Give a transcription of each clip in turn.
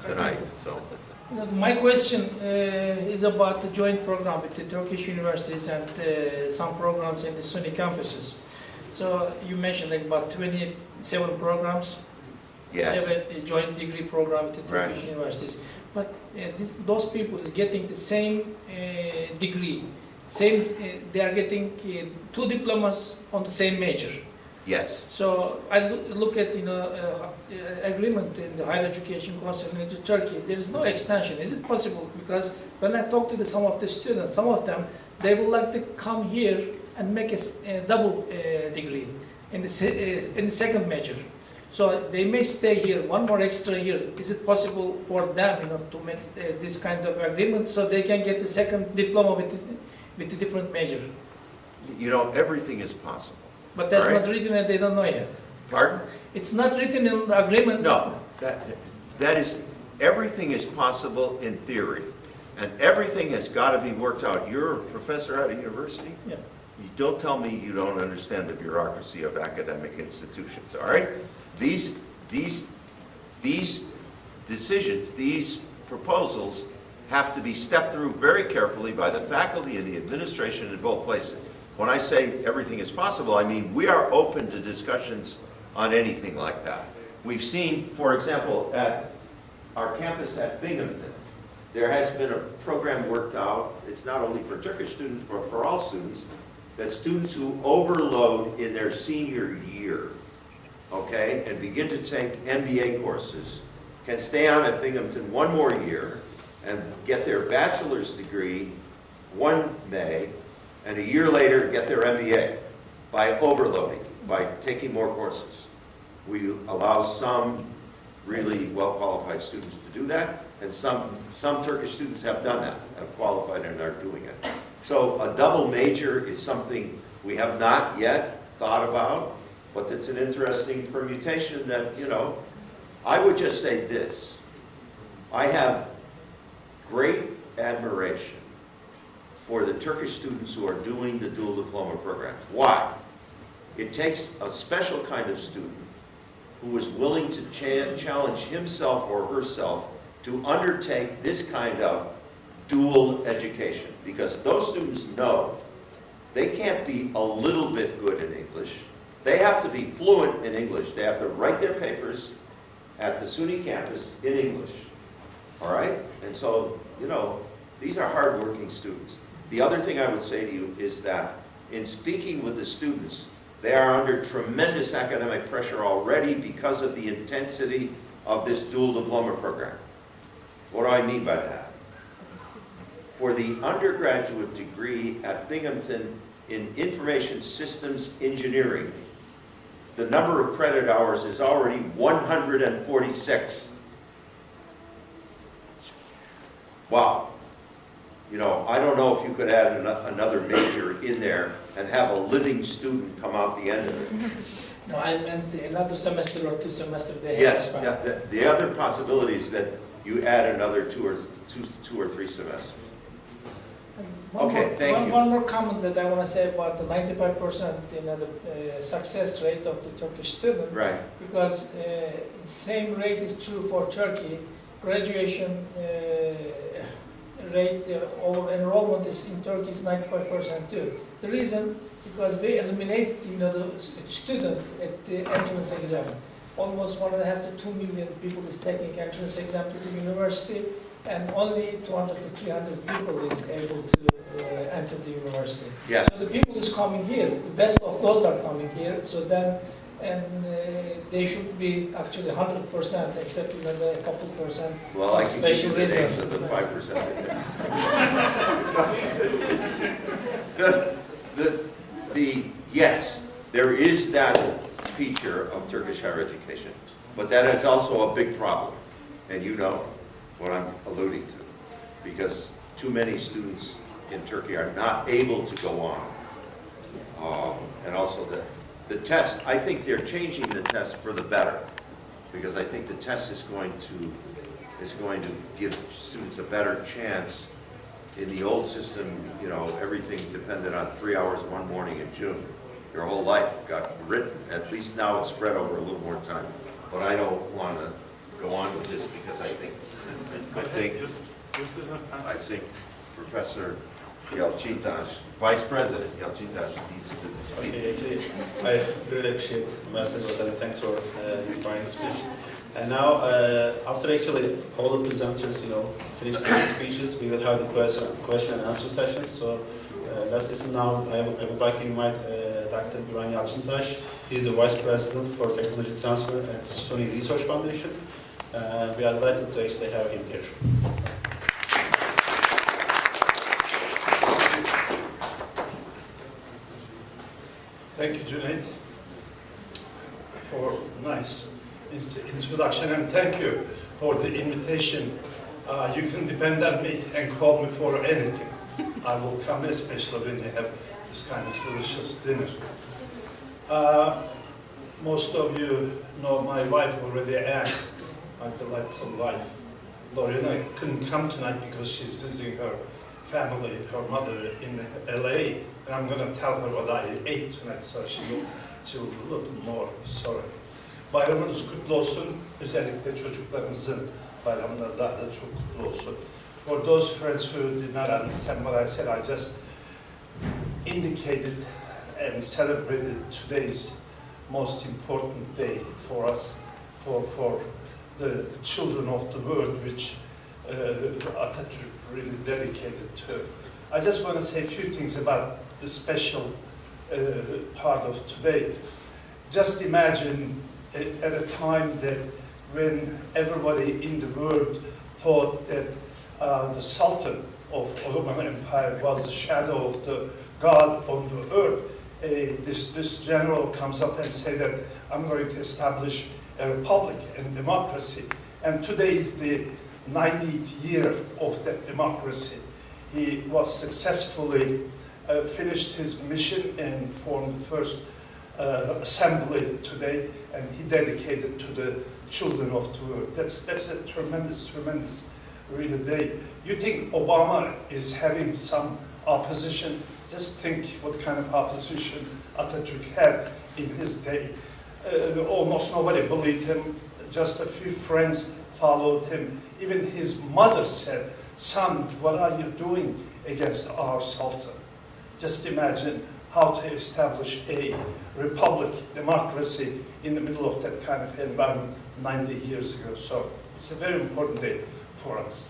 tonight, so. My question is about the joint program with the Turkish universities and some programs in the SUNY campuses. So you mentioned like about 27 programs. Yes. Have a joint degree program with the Turkish Right. universities. But those people is getting the same degree, same. They are getting 2 diplomas on the same major. Yes. So I look at agreement in the higher education council in Turkey. There is no extension. Is it possible? Because when I talk to some of the students, some of them they would like to come here and make a double degree in the second major. So they may stay here 1 more extra year. Is it possible for them, to make this kind of agreement so they can get the second diploma with the different major? Everything is possible. But that's Right. not written and they don't know yet. Pardon? It's not written in the agreement. No, that is, everything is possible in theory, and everything has got to be worked out. You're a professor at a university? Yeah. You don't tell me you don't understand the bureaucracy of academic institutions, all right? These decisions, these proposals have to be stepped through very carefully by the faculty and the administration in both places. When I say everything is possible, I mean we are open to discussions on anything like that. We've seen, for example, at our campus at Binghamton, there has been a program worked out. It's not only for Turkish students, but for all students, that students who overload in their senior year, okay, and begin to take MBA courses, can stay on at Binghamton 1 more year and get their bachelor's degree one May, and a year later get their MBA by overloading, by taking more courses. We allow some really well-qualified students to do that, and some Turkish students have done that, have qualified and are doing it. So a double major is something we have not yet thought about, but it's an interesting permutation that, I would just say this. I have great admiration for the Turkish students who are doing the dual diploma programs. Why? It takes a special kind of student who is willing to challenge himself or herself to undertake this kind of dual education, because those students know they can't be a little bit good in English. They have to be fluent in English. They have to write their papers at the SUNY campus in English. All right? And so, these are hardworking students. The other thing I would say to you is that in speaking with the students, they are under tremendous academic pressure already because of the intensity of this dual diploma program. What do I mean by that? For the undergraduate degree at Binghamton in Information Systems Engineering, the number of credit hours is already 146. Wow. I don't know if you could add another major in there and have a living student come out the end of it. No, I meant another semester or 2 semesters. Yes, yeah, the other possibility is that you add another two or three semesters. Okay, thank you. One more comment that I want to say about the 95% the success rate of the Turkish student. Right. Because same rate is true for Turkey. Graduation rate or enrollment is in Turkey is 95% too. The reason, because we eliminate the student at the entrance exam. Almost 1.5 to 2 million people is taking entrance exam to the university, and only 200 to 300 people is able to enter the university. Yes. So the people is coming here. The best of those are coming here. So then, they should be actually 100%, except a couple percent. Well, I can give you the names of the 5%. Yes, there is that feature of Turkish higher education, but that is also a big problem, and you know what I'm alluding to, because too many students in Turkey are not able to go on, and also the test. I think they're changing the test for the better, because I think the test is going to give students a better chance. In the old system, everything depended on 3 hours one morning in June. Your whole life got written. At least now it's spread over a little more time. But I don't want to go on with this because think Professor Yalcintas, Vice President Yalcintas needs to speak. Okay, I really appreciate the message, and thanks for inspiring speech. And now, after actually all the presenters, finish their speeches, we will have the question and answer session. So let's listen now. I would like to invite Dr. Guven Yalcintas. He's the Vice President for Technology Transfer at SUNY Research Foundation. We are delighted to actually have him here. Thank you, Junaid, for nice introduction, and thank you for the invitation. You can depend on me and call me for anything. I will come, especially when you have this kind of delicious dinner. Most of you know my wife already asked, my delightful wife, Lorena, couldn't come tonight because she's visiting her family, her mother in LA, and I'm going to tell her what I ate tonight, so she will be a little more sorry. Bayramınız kutlu olsun. Özellikle çocuklarımızın bayramları daha da çok kutlu olsun. For those friends who did not understand what I said, I just indicated and celebrated today's most important day for us, for the children of the world, which Atatürk really dedicated to. I just want to say a few things about the special part of today. Just imagine at a time that when everybody in the world thought that the Sultan of Ottoman Empire was the shadow of the God on the earth, this general comes up and say that I'm going to establish a republic and democracy. And today is the 90th year of that democracy. He was successfully finished his mission and formed the first assembly today, and he dedicated to the children of the world. That's a tremendous really day. You think Obama is having some opposition? Just think what kind of opposition Atatürk had in his day. Almost nobody believed him. Just a few friends followed him. Even his mother said, "Son, what are you doing against our Sultan?" Just imagine how to establish a republic, democracy in the middle of that kind of environment 90 years ago. So it's a very important day for us.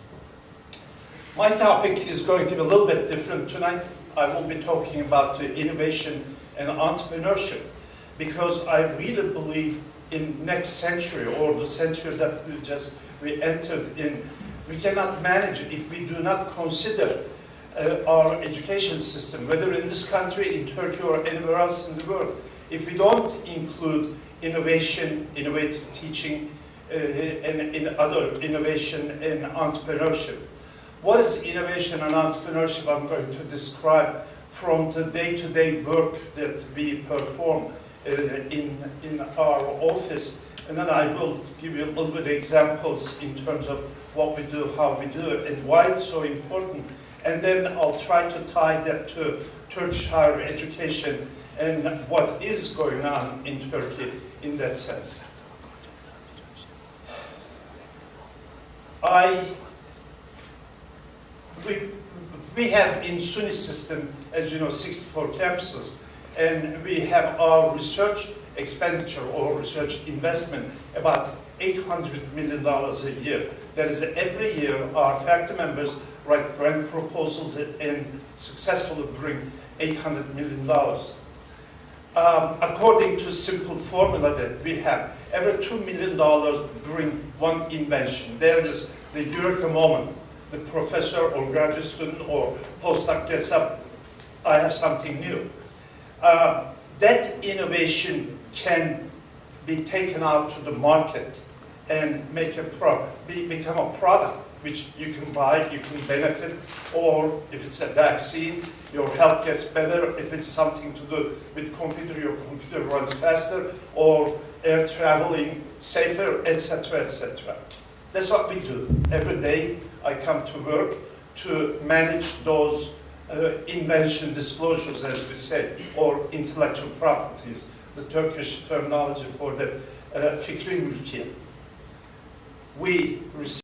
My topic is going to be a little bit different tonight. I will be talking about the innovation and entrepreneurship, because I really believe in next century, or the century that we entered in, we cannot manage it if we do not consider our education system, whether in this country, in Turkey, or anywhere else in the world. If we don't include innovation, innovative teaching, and in other innovation and entrepreneurship. What is innovation and entrepreneurship? I'm going to describe from the day-to-day work that we perform in our office, and then I will give you a little bit of examples in terms of what we do, how we do it, and why it's so important. And then I'll try to tie that to Turkish higher education and what is going on in Turkey in that sense. We have in SUNY system, as you know, 64 campuses, and we have our research expenditure or research investment about $800 million a year. That is, every year our faculty members write grant proposals and successfully bring $800 million. According to a simple formula that we have, every $2 million bring one invention. There is the eureka moment. The professor or graduate student or postdoc gets up, I have something new. That innovation can be taken out to the market and make become a product which you can buy, you can benefit, or if it's a vaccine, your health gets better. If it's something to do with computer, your computer runs faster, or air traveling safer, etc., etc. That's what we do. Every day I come to work to manage those invention disclosures, as we say, or intellectual properties, the Turkish terminology for the fikri mülkiyet. We receive